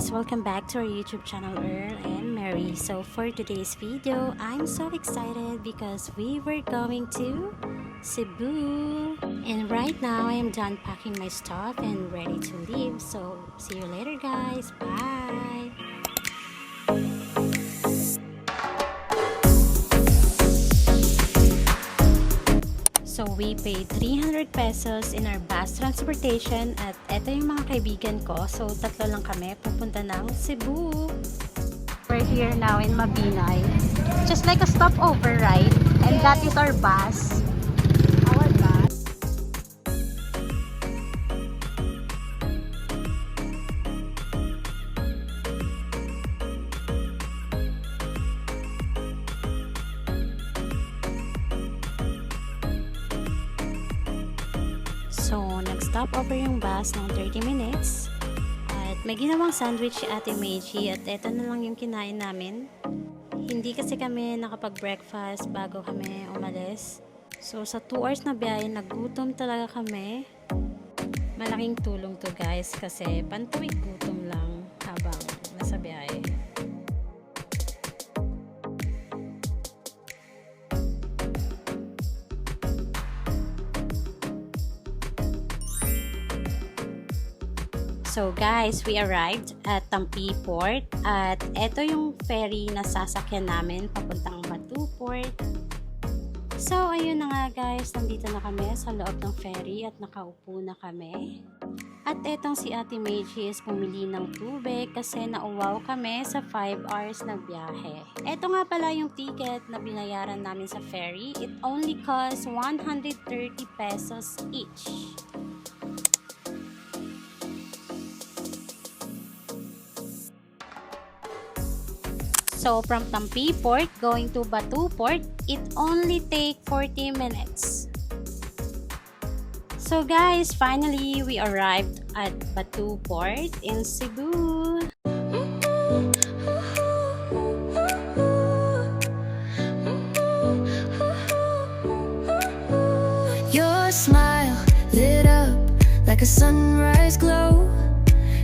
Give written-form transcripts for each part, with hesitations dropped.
guys, welcome back to our YouTube channel Earl and Mary. So for today's video, I'm so excited because we were going to Cebu. And right now I am done packing my stuff and ready to leave. So see you later guys. Bye. So we paid 300 pesos in our bus transportation at eto yung mga kaibigan ko. So tatlo lang kami pupunta ng Cebu. We're here now in Mabinay. Just like a stopover, right? And that is our bus. Our bus. So, nag-stop over yung bus ng 30 minutes. At may ginawang sandwich si Ate Meiji at eto na lang yung kinain namin. Hindi kasi kami nakapag-breakfast bago kami umalis. So, sa 2 hours na biyahe, nagutom talaga kami. Malaking tulong to guys kasi pantuwid gutom lang habang nasa biyahe. So guys, we arrived at Tampi Port at eto yung ferry na sasakyan namin papuntang Batu Port. So ayun na nga guys, nandito na kami sa loob ng ferry at nakaupo na kami. At etong si Ate Meiji is pumili ng tubig kasi nauwaw kami sa 5 hours na biyahe. Eto nga pala yung ticket na binayaran namin sa ferry. It only costs 130 pesos each. So, from Tampi Port going to Batu Port, it only take 40 minutes. So guys, finally we arrived at Batu Port in Cebu. Your smile lit up like a sunrise glow.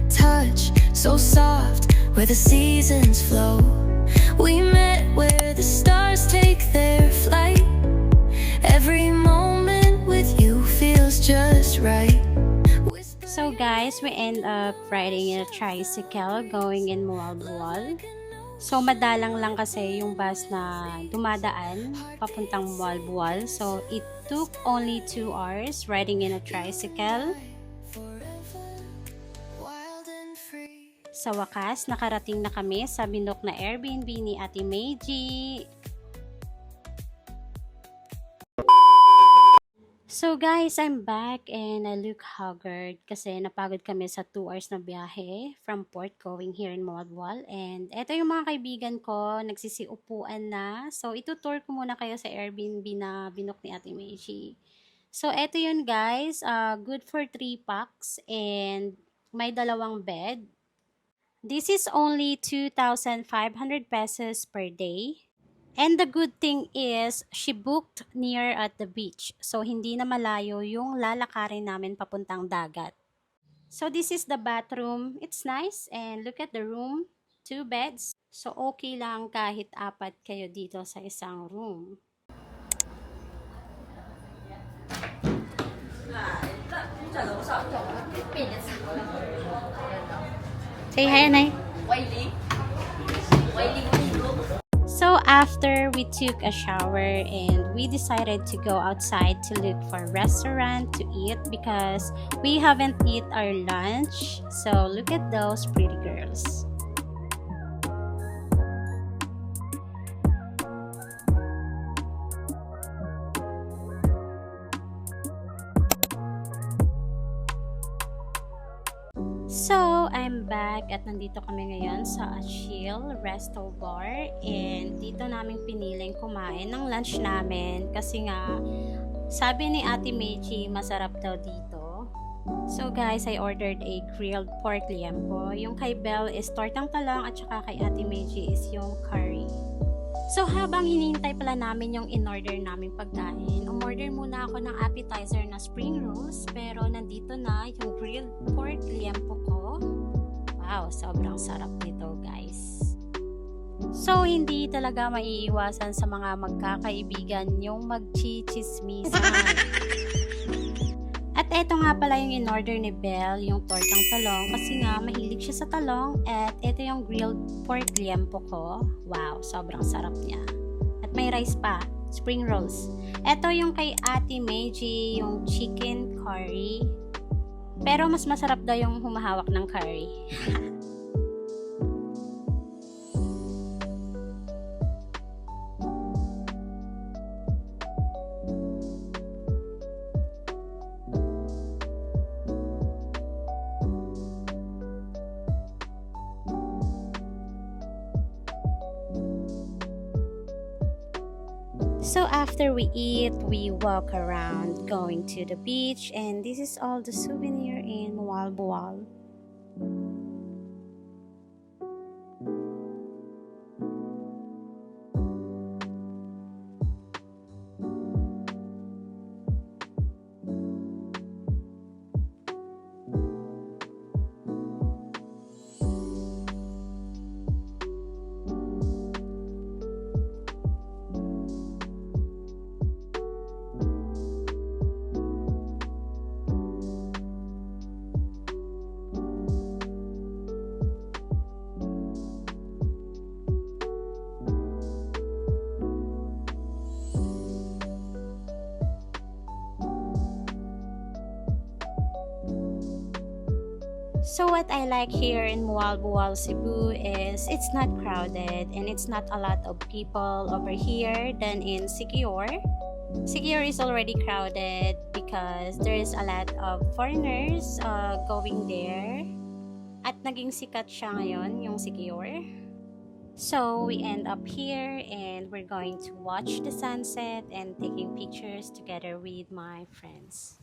Touch so soft where the seasons flow. We met where the stars take their flight. Every moment with you feels just right. So guys, we end up riding in a tricycle going in Mualbual. So madalang lang kasi yung bus na dumadaan papuntang Mualbual. So it took only 2 hours riding in a tricycle. Sa wakas, nakarating na kami sa binok na Airbnb ni Ate Meiji. So guys, I'm back and I look haggard kasi napagod kami sa 2 hours na biyahe from port going here in Mualbual. And eto yung mga kaibigan ko, nagsisiupuan na. So itutour ko muna kayo sa Airbnb na binok ni Ate Meiji. So eto yun guys, good for 3 packs and may 2 bed. This is only 2,500 pesos per day. And the good thing is, she booked near at the beach. So, hindi na malayo yung lalakarin namin papuntang dagat. So, this is the bathroom. It's nice. And look at the room. 2 beds. So, okay lang kahit 4 kayo dito sa isang room. Say hi, Anay. So after we took a shower and we decided to go outside to look for a restaurant to eat because we haven't eat our lunch. So look at those pretty girls. So, I'm back at nandito kami ngayon sa Chill Resto Bar and dito namin piniling kumain ng lunch namin kasi nga sabi ni Ate Meiji masarap daw dito. So guys, I ordered a grilled pork liempo. Yung kay Belle is tortang talong at saka kay Ate Meiji is yung curry. So habang hinihintay pala namin yung in-order naming pagkain, umorder muna ako ng appetizer na spring rolls pero nandito na yung grilled pork liempo ko. Wow, sobrang sarap nito guys. So, hindi talaga maiiwasan sa mga magkakaibigan yung magchichismisan. At eto nga pala yung in-order ni Belle, yung tortang talong kasi nga mahilig siya sa talong. At eto yung grilled pork liempo ko. Wow, sobrang sarap niya. At may rice pa, spring rolls. Eto yung kay Ate Meiji, yung chicken curry. Pero mas masarap daw yung humahawak ng curry. So after we eat, we walk around going to the beach, and this is all the souvenir in Mualbual. So what I like here in Mualbual, Cebu is it's not crowded and it's not a lot of people over here than in Siquijor. Siquijor is already crowded because there is a lot of foreigners going there. At naging sikat siya ngayon, yung Siquijor. So we end up here and we're going to watch the sunset and taking pictures together with my friends.